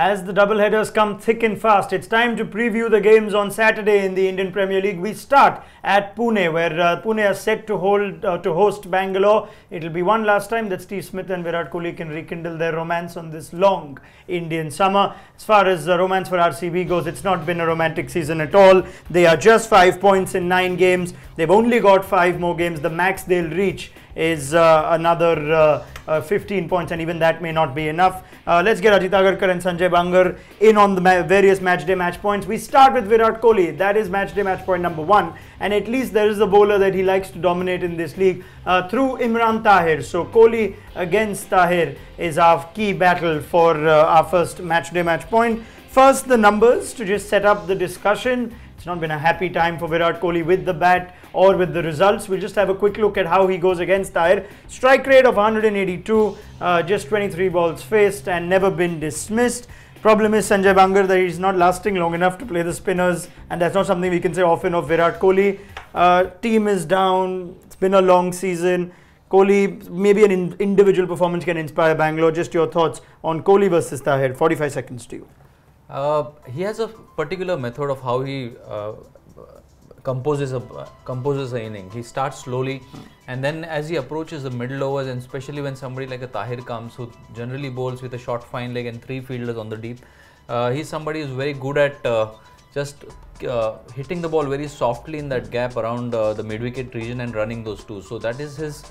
As the doubleheaders come thick and fast, it's time to preview the games on Saturday in the Indian Premier League. We start at Pune, where Pune are set to host Bangalore. It'll be one last time that Steve Smith and Virat Kohli can rekindle their romance on this long Indian summer. As far as romance for RCB goes, it's not been a romantic season at all. They are just 5 points in 9 games. They've only got 5 more games. The max they'll reach is another 15 points, and even that may not be enough. Let's get Ajit Agarkar and Sanjay Bangar in on the various matchday match points. We start with Virat Kohli. That is matchday match point number 1, and at least there is a bowler that he likes to dominate in this league through Imran Tahir. So Kohli against Tahir is our key battle for our first matchday match point. First, the numbers to just set up the discussion. It's not been a happy time for Virat Kohli with the bat or with the results. We'll just have a quick look at how he goes against Tahir. Strike rate of 182, just 23 balls faced and never been dismissed. Problem is Sanjay Bangar that he's not lasting long enough to play the spinners, and that's not something we can say often of Virat Kohli. Team is down. It's been a long season. Kohli, maybe an individual performance can inspire Bangalore. Just your thoughts on Kohli versus Tahir. 45 seconds to you. He has a particular method of how he composes an inning. He starts slowly, and then as he approaches the middle overs, and especially when somebody like a Tahir comes, who generally bowls with a short fine leg and 3 fielders on the deep, he's somebody who's very good at just hitting the ball very softly in that gap around the mid-wicket region and running those 2. So that is his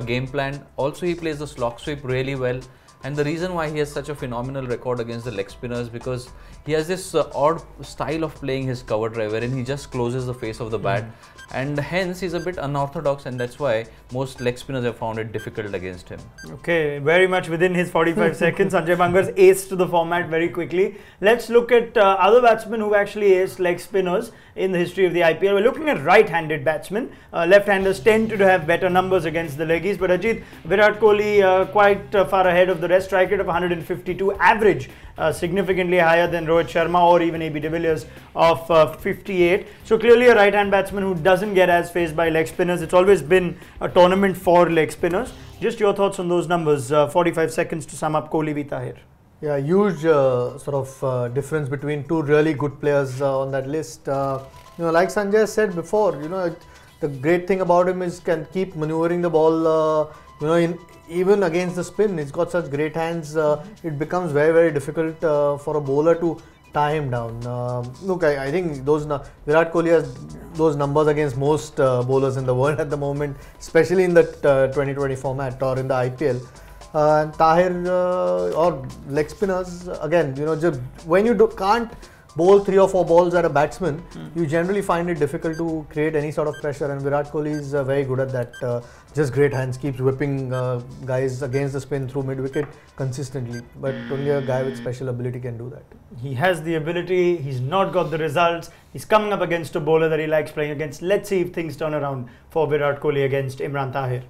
game plan. Also, he plays the slog sweep really well. And the reason why he has such a phenomenal record against the leg spinners, because he has this odd style of playing his cover drive, wherein he just closes the face of the bat, and hence he's a bit unorthodox, and that's why most leg spinners have found it difficult against him. Okay, very much within his 45 seconds. Sanjay Bangar's aced the format very quickly. Let's look at other batsmen who've actually aced leg spinners in the history of the IPL. We're looking at right-handed batsmen. Left-handers tend to have better numbers against the leggies, but Ajit, Virat Kohli quite far ahead of the rest. Strike rate of 152, average significantly higher than Rohit Sharma or even AB de Villiers of 58. So clearly a right-hand batsman who doesn't get as faced by leg spinners. It's always been a tournament for leg spinners. Just your thoughts on those numbers. 45 seconds to sum up Kohli v Tahir. Yeah, huge difference between 2 really good players on that list. Like Sanjay said before, the great thing about him is can keep maneuvering the ball. Even against the spin, he's got such great hands. It becomes very, very difficult for a bowler to tie him down. Look, I think Virat Kohli has those numbers against most bowlers in the world at the moment, especially in the 2020 format or in the IPL. And Tahir or leg spinners, again, just when you can't bowl 3 or 4 balls at a batsman, you generally find it difficult to create any sort of pressure, and Virat Kohli is very good at that. Just great hands, keeps whipping guys against the spin through mid-wicket consistently, but only a guy with special ability can do that. He has the ability, he's not got the results. He's coming up against a bowler that he likes playing against. Let's see if things turn around for Virat Kohli against Imran Tahir.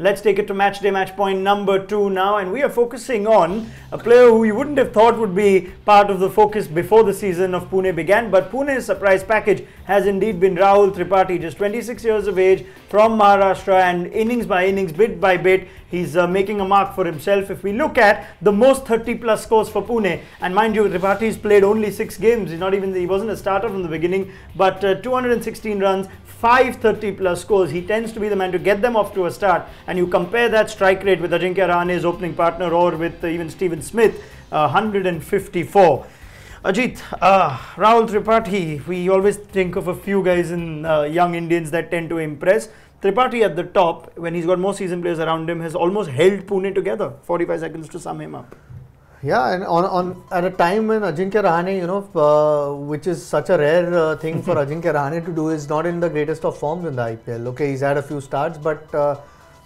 Let's take it to matchday match point number 2 now, and we are focusing on a player who you wouldn't have thought would be part of the focus before the season of Pune began, but Pune's surprise package has indeed been Rahul Tripathi, just 26 years of age, from Maharashtra, and innings by innings, bit by bit, he's making a mark for himself. If we look at the most 30+ scores for Pune, and mind you, Tripathi's played only 6 games, he wasn't a starter from the beginning, but 216 runs, 5 30+ scores. He tends to be the man to get them off to a start, and you compare that strike rate with Ajinkya Rahane's opening partner or with even Steven Smith, 154. Ajit, Rahul Tripathi, we always think of a few guys in young Indians that tend to impress. Tripathi at the top, when he's got more seasoned players around him, has almost held Pune together. 45 seconds to sum him up. Yeah, and at a time when Ajinkya Rahane, which is such a rare thing for Ajinkya Rahane to do, is not in the greatest of forms in the IPL. Okay, he's had a few starts, but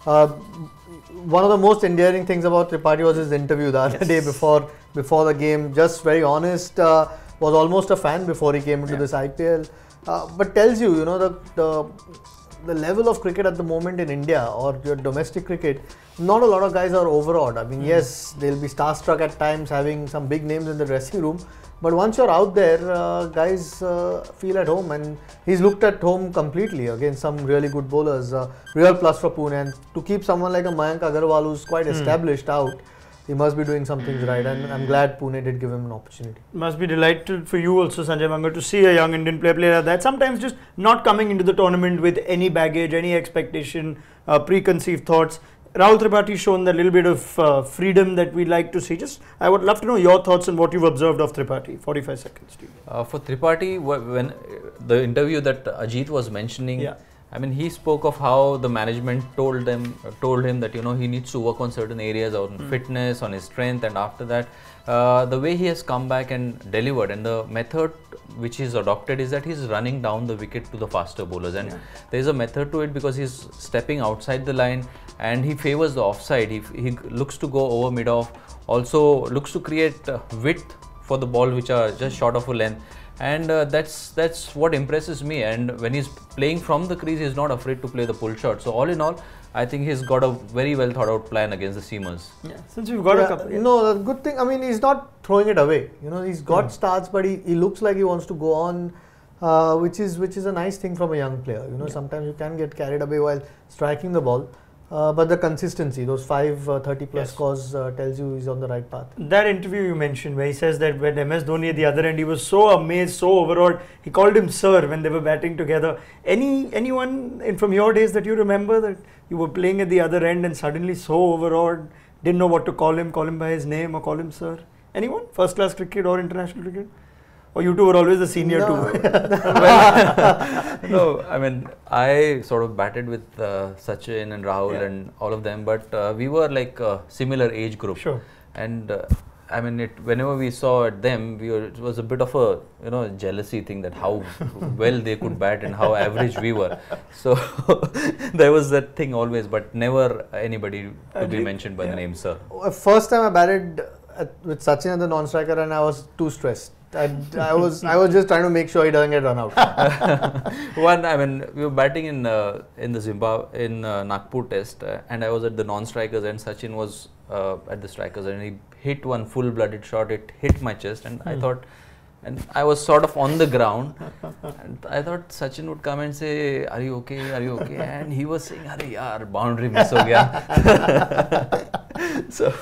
one of the most endearing things about Tripathi was his interview the other day before the game. Just very honest, was almost a fan before he came into this IPL. But tells you, the level of cricket at the moment in India or your domestic cricket, not a lot of guys are overawed. I mean, yes, they'll be starstruck at times having some big names in the dressing room, but once you're out there, guys feel at home, and he's looked at home completely against some really good bowlers. Real plus for Pune, and to keep someone like a Mayank Agarwal who's quite established out, he must be doing some things right, and I'm glad Pune did give him an opportunity. Must be delighted for you also, Sanjay Bangar, to see a young Indian player like that. Sometimes just not coming into the tournament with any baggage, any expectation, preconceived thoughts. Rahul Tripathi shown that little bit of freedom that we like to see. I would love to know your thoughts on what you've observed of Tripathi. 45 seconds, Steve. For Tripathi, when the interview that Ajit was mentioning, I mean, he spoke of how the management told him that, you know, he needs to work on certain areas, on fitness, on his strength, and after that, the way he has come back and delivered, and the method which he's adopted is that he's running down the wicket to the faster bowlers, and there is a method to it because he's stepping outside the line and he favors the offside. He looks to go over mid-off, also looks to create width for the ball which are just short of a length. And that's what impresses me. And when he's playing from the crease, he's not afraid to play the pull shot. So all in all, I think he's got a very well thought out plan against the seamers. Yeah, since we've got a couple. No, the good thing, I mean, he's not throwing it away. You know, he's got starts, but he looks like he wants to go on, which is a nice thing from a young player. You know, sometimes you can get carried away while striking the ball. But the consistency, those 30 plus scores tells you he's on the right path. That interview you mentioned where he says that when MS Dhoni at the other end, he was so amazed, so overawed. He called him sir when they were batting together. Anyone from your days that you remember that you were playing at the other end and suddenly so overawed, didn't know what to call him by his name or call him sir? Anyone? First class cricket or international cricket? Or you two were always the senior too? No, I mean, I sort of batted with Sachin and Rahul and all of them, but we were like a similar age group. Sure. And I mean, whenever we saw them, it was a bit of a jealousy thing that how well they could bat and how average we were. So there was that thing always, but never anybody to be mentioned by the name sir. First time I batted with Sachin as the non-striker, and I was too stressed. I was just trying to make sure he doesn't get run out. I mean, we were batting in the Zimbabwe in Nagpur test, and I was at the non-strikers, and Sachin was at the strikers, and he hit one full-blooded shot. It hit my chest, and I thought, and I was sort of on the ground, and I thought Sachin would come and say, "Are you okay? Are you okay?" And he was saying, "Arey yaar, boundary miss ho gaya." So,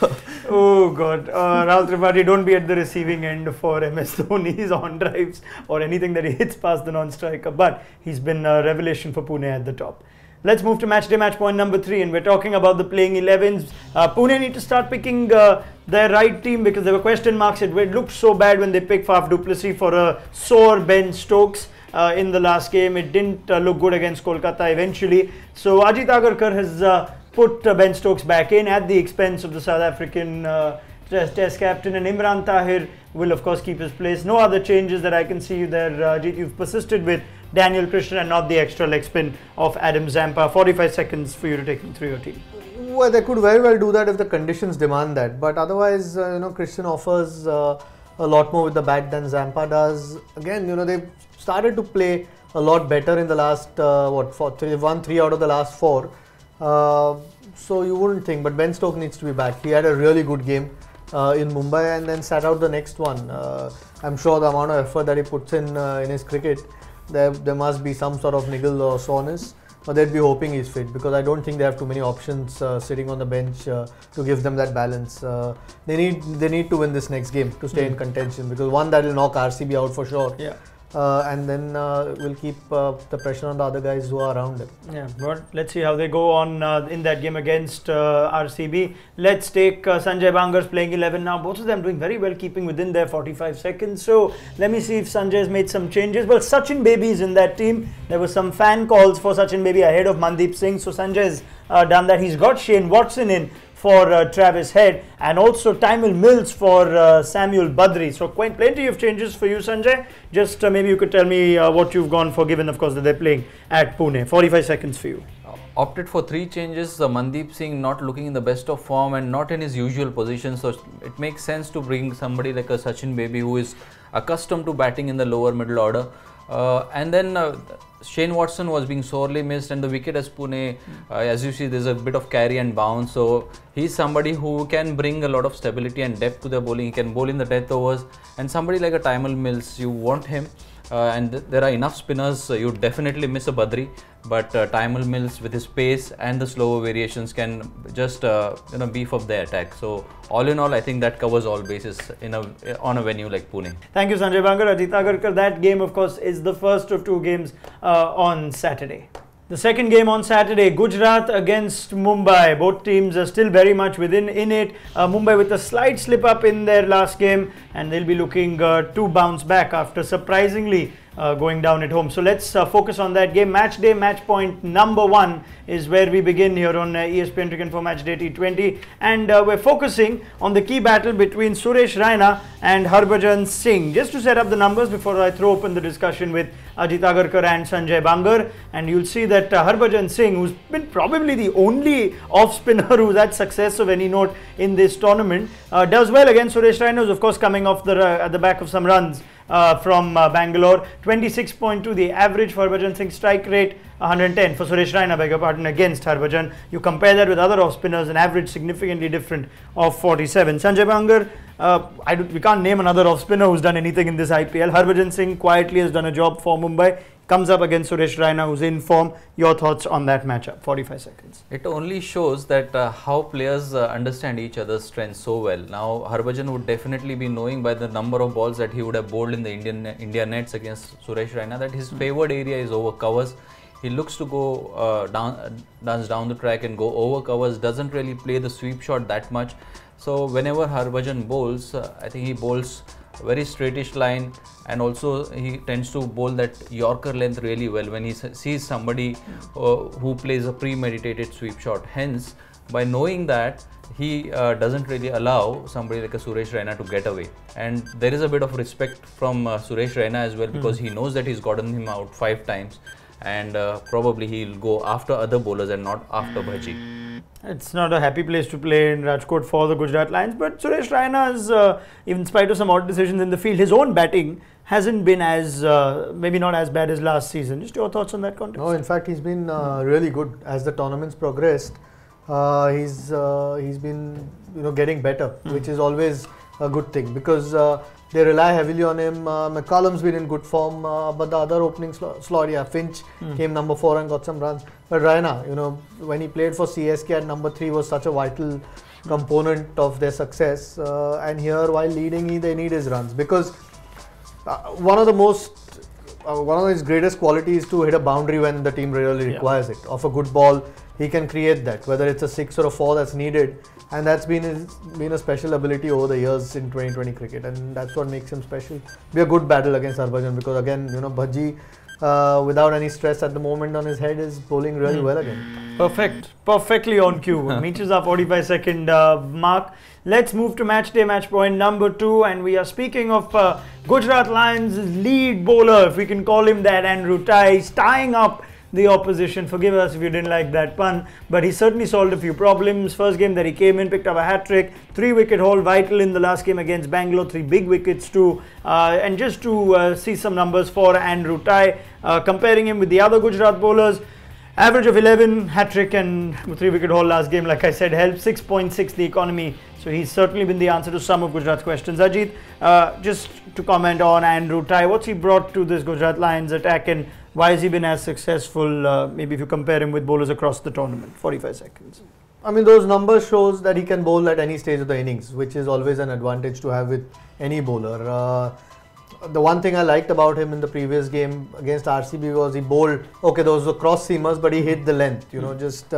oh God, Rahul Tripathi, don't be at the receiving end for MS Dhoni's on drives or anything that he hits past the non-striker, but he's been a revelation for Pune at the top. Let's move to matchday match point number 3, and we're talking about the playing 11s. Pune need to start picking their right team because there were question marks. It looked so bad when they picked Faf du Plessis for a sore Ben Stokes in the last game. It didn't look good against Kolkata eventually. So Ajit Agarkar has put Ben Stokes back in at the expense of the South African test captain, and Imran Tahir will of course keep his place. No other changes that I can see there. Ajit, you've persisted with Daniel Krishnan and not the extra leg spin of Adam Zampa. 45 seconds for you to take me through your team. Well, they could very well do that if the conditions demand that, but otherwise, Krishnan offers a lot more with the bat than Zampa does. Again, they've started to play a lot better in the last they've won 3 out of the last 4. So you wouldn't think, but Ben Stokes needs to be back. He had a really good game in Mumbai and then sat out the next one. I'm sure the amount of effort that he puts in his cricket, there must be some sort of niggle or soreness, or they'd be hoping he's fit, because I don't think they have too many options sitting on the bench to give them that balance. They need to win this next game to stay in contention, because one, that will knock RCB out for sure. Yeah. And then we'll keep the pressure on the other guys who are around them. Yeah, but let's see how they go on in that game against RCB. Let's take Sanjay Bangar's playing 11 now. Both of them doing very well, keeping within their 45 seconds. So let me see if Sanjay's made some changes. Well, Sachin Baby is in that team. There were some fan calls for Sachin Baby ahead of Mandeep Singh. So Sanjay's done that. He's got Shane Watson in for Travis Head, and also Taimil Mills for Samuel Badri. So quite plenty of changes for you, Sanjay. Just maybe you could tell me what you've gone for, given of course that they're playing at Pune. 45 seconds for you. Opted for 3 changes. Mandeep Singh not looking in the best of form and not in his usual position, so it makes sense to bring somebody like a Sachin Baby who is accustomed to batting in the lower middle order. And then Shane Watson was being sorely missed, and the wicket as Pune, as you see, there's a bit of carry and bounce. So he's somebody who can bring a lot of stability and depth to their bowling. He can bowl in the death overs, and somebody like a Taimil Mills, you want him and there are enough spinners. You definitely miss a Badri, but Taimul Mills with his pace and the slower variations can just beef up the attack. So all in all, I think that covers all bases on a venue like Pune. Thank you, Sanjay Bangar. Ajit Agarkar. That game, of course, is the first of 2 games on Saturday. The second game on Saturday, Gujarat against Mumbai. Both teams are still very much in it. Mumbai with a slight slip up in their last game, and they'll be looking to bounce back after surprisingly going down at home. So let's focus on that game. Match day, match point number 1 is where we begin here on ESPNcricinfo Match Day T20, and we're focusing on the key battle between Suresh Raina and Harbhajan Singh. Just to set up the numbers before I throw open the discussion with Ajit Agarkar and Sanjay Bangar, and you'll see that Harbhajan Singh, who's been probably the only off-spinner who's had success of any note in this tournament, does well against Suresh Raina, who's of course coming off at the back of some runs from Bangalore. 26.2 the average for Harbhajan Singh's strike rate, 110 for Suresh Raina, beg your pardon, against Harbhajan. You compare that with other off-spinners, an average significantly different of 47. Sanjay Bangar, we can't name another off-spinner who's done anything in this IPL. Harbhajan Singh quietly has done a job for Mumbai. Comes up against Suresh Raina, who's in form. Your thoughts on that matchup? 45 seconds. It only shows that how players understand each other's strengths so well. Now, Harbhajan would definitely be knowing by the number of balls that he would have bowled in the India nets against Suresh Raina that his favoured area is over covers. He looks to go dance down the track and go over covers, doesn't really play the sweep shot that much. So whenever Harbhajan bowls, I think he bowls very straightish line, and also he tends to bowl that Yorker length really well when he sees somebody who plays a premeditated sweep shot. Hence, by knowing that, he doesn't really allow somebody like a Suresh Raina to get away. And there is a bit of respect from Suresh Raina as well, because he knows that he's gotten him out 5 times, and probably he'll go after other bowlers and not after Bhaji. It's not a happy place to play in Rajkot for the Gujarat Lions, but Suresh Raina's, in spite of some odd decisions in the field, his own batting hasn't been as, maybe not as bad as last season. Just your thoughts on that context? No, in fact, he's been really good as the tournament's progressed. He's been getting better, which is always a good thing, because they rely heavily on him. McCallum's been in good form, but the other opening slot, Finch came number 4 and got some runs. But Raina, when he played for CSK at number 3, was such a vital component of their success. And here, while leading, they need his runs, because one of his greatest qualities is to hit a boundary when the team really requires it. Off a good ball, he can create that, whether it's a 6 or a 4 that's needed. And that's been a special ability over the years in 2020 cricket, and that's what makes him special. Be a good battle against Harbhajan, because again, Bhaji, without any stress at the moment on his head, is bowling really well again. Perfectly on cue. Reaches our 45-second mark. Let's move to match day, match point number 2, and we are speaking of Gujarat Lions' lead bowler, if we can call him that, Andrew Tye. He's tying up the opposition. Forgive us if you didn't like that pun, but he certainly solved a few problems. First game that he came in, picked up a hat-trick, 3-wicket haul, vital in the last game against Bangalore, 3 big wickets too. And just to see some numbers for Andrew Tye, comparing him with the other Gujarat bowlers, average of 11, hat-trick and 3-wicket haul last game, like I said, helped. 6.6 the economy, so he's certainly been the answer to some of Gujarat's questions. Ajit, just to comment on Andrew Tye, what's he brought to this Gujarat Lions attack, and why has he been as successful, maybe if you compare him with bowlers across the tournament? 45 seconds. I mean, those numbers shows that he can bowl at any stage of the innings, which is always an advantage to have with any bowler. The one thing I liked about him in the previous game against RCB was he bowled, okay, those were cross seamers, but he hit the length, just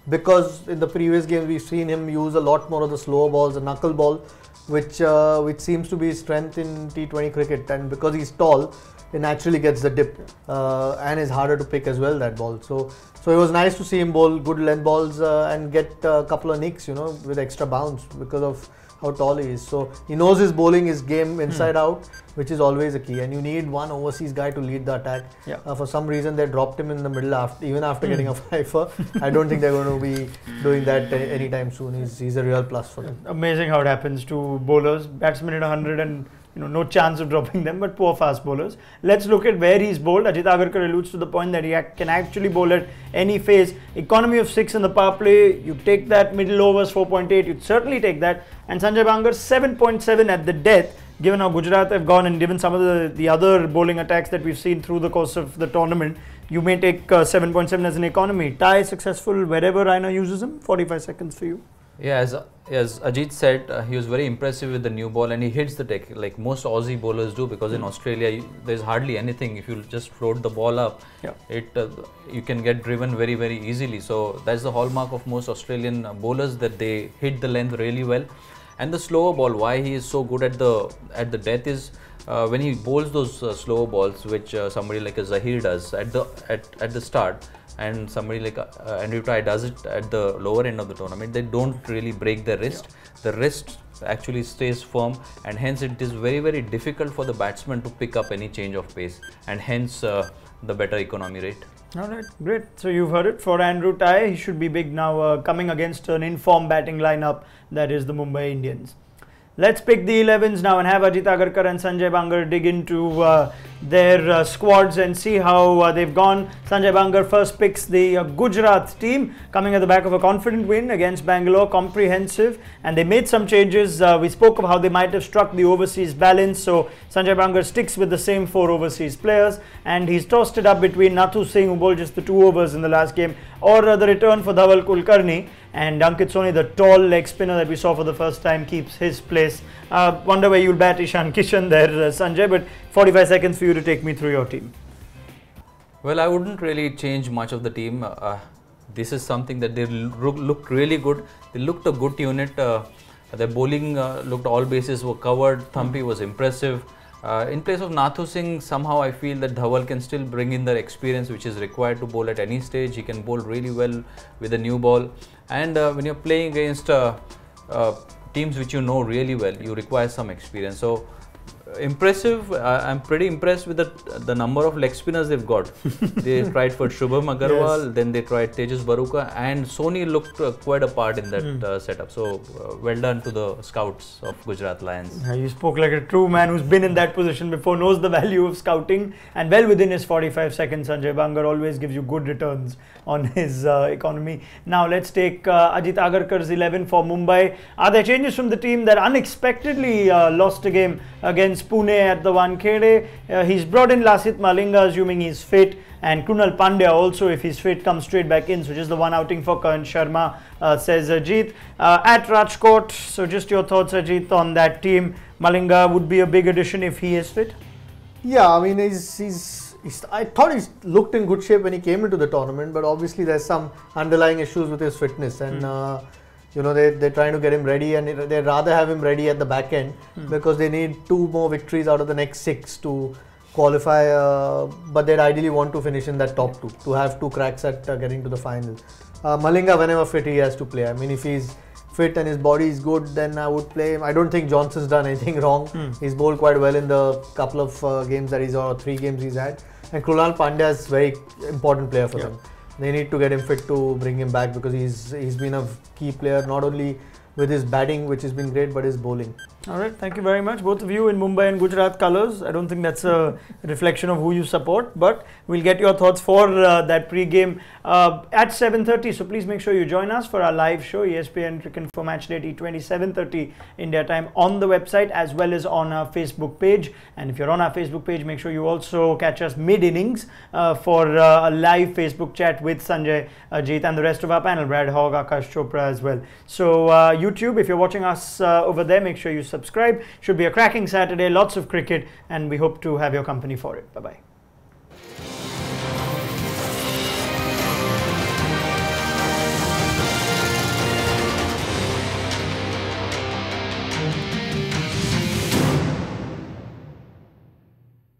because in the previous game we've seen him use a lot more of the slower balls, the knuckle ball, which seems to be his strength in T20 cricket, and because he's tall, it naturally gets the dip and is harder to pick as well, that ball. So it was nice to see him bowl good length balls and get a couple of nicks, with extra bounce because of how tall he is. So he knows his bowling, his game inside out, which is always a key. And you need one overseas guy to lead the attack. For some reason, they dropped him in the middle even after getting a fifer. I don't think they're going to be doing that anytime soon. He's a real plus for them. Amazing how it happens to bowlers. Batsmen at 100 and no chance of dropping them, but poor fast bowlers. Let's look at where he's bowled. Ajit Agarkar alludes to the point that he can actually bowl at any phase. Economy of 6 in the power play, you take that. Middle overs 4.8, you'd certainly take that. And Sanjay Bangar 7.7 at the death. given how Gujarat have gone and given some of the other bowling attacks that we've seen through the course of the tournament, you may take 7.7 as an economy. Ty successful wherever Raina uses him. 45 seconds for you. Yeah, as Ajit said, he was very impressive with the new ball, and he hits the deck like most Aussie bowlers do, because in Australia there's hardly anything. If you just float the ball up, you can get driven very, very easily. So that's the hallmark of most Australian bowlers, that they hit the length really well. And the slower ball, why he is so good at the death is when he bowls those slower balls, which somebody like a Zahir does at the start, and somebody like Andrew Tye does it at the lower end of the tournament. They don't really break their wrist. The wrist actually stays firm, and hence it is very, very difficult for the batsman to pick up any change of pace, and hence the better economy rate. Alright, great. So you've heard it for Andrew Tye. He should be big now, coming against an informed batting lineup that is the Mumbai Indians. Let's pick the 11s now and have Ajit Agarkar and Sanjay Bangar dig into their squads and see how they've gone. Sanjay Bangar first picks the Gujarat team, coming at the back of a confident win against Bangalore, comprehensive, and they made some changes. We spoke of how they might have struck the overseas balance, so Sanjay Bangar sticks with the same 4 overseas players, and he's tossed it up between Nathu Singh, who bowled just the 2 overs in the last game, or the return for Dhaval Kulkarni, and Ankit Soni, the tall leg spinner that we saw for the first time, keeps his place. Wonder where you'll bat Ishan Kishan there, Sanjay, but 45 seconds for you to take me through your team. Well, I wouldn't really change much of the team. This is something that they looked really good. They looked a good unit. Their bowling looked, all bases were covered. Thampi was impressive. In place of Nathu Singh, somehow I feel that Dhaval can still bring in the experience which is required to bowl at any stage. He can bowl really well with a new ball. And when you're playing against teams which you know really well, you require some experience. So impressive. I'm pretty impressed with the number of leg spinners they've got. They tried for Shubham Agarwal, then they tried Tejas Baruka, and Soni looked quite a part in that setup. So well done to the scouts of Gujarat Lions. You spoke like a true man who's been in that position before, knows the value of scouting, and well within his 45 seconds, Sanjay Bangar always gives you good returns on his economy. Now let's take Ajit Agarkar's 11 for Mumbai. Are there changes from the team that unexpectedly lost a game against Pune at the Wankhede? He's brought in Lasith Malinga, assuming he's fit, and Krunal Pandya also, if he's fit, comes straight back in. So just the one outing for Karan Sharma, says Ajit. At Rajkot, so just your thoughts, Ajit, on that team. Malinga would be a big addition if he is fit. Yeah, I mean, I thought he looked in good shape when he came into the tournament, but obviously there's some underlying issues with his fitness, and you know, they're trying to get him ready, and they'd rather have him ready at the back end because they need 2 more victories out of the next 6 to qualify, but they'd ideally want to finish in that top 2 to have 2 cracks at getting to the final. Malinga, whenever fit, he has to play. I mean, if he's fit and his body is good, then I would play him. I don't think Johnson's done anything wrong. He's bowled quite well in the couple of games that or 3 games he's had. And Krunal Pandya is a very important player for them. They need to get him fit to bring him back, because he's been a key player, not only with his batting, which has been great, but his bowling. Alright, thank you very much, both of you in Mumbai and Gujarat colours. I don't think that's a reflection of who you support, but we'll get your thoughts for that pre-game at 7:30. So please make sure you join us for our live show, ESPNcricinfo Matchday T20, 7:30 India time, on the website as well as on our Facebook page. And if you're on our Facebook page, make sure you also catch us mid-innings for a live Facebook chat with Sanjay, Ajit, and the rest of our panel, Brad Hogg, Akash Chopra as well. So YouTube, if you're watching us over there, make sure you subscribe. Should be a cracking Saturday, lots of cricket, and we hope to have your company for it. Bye-bye.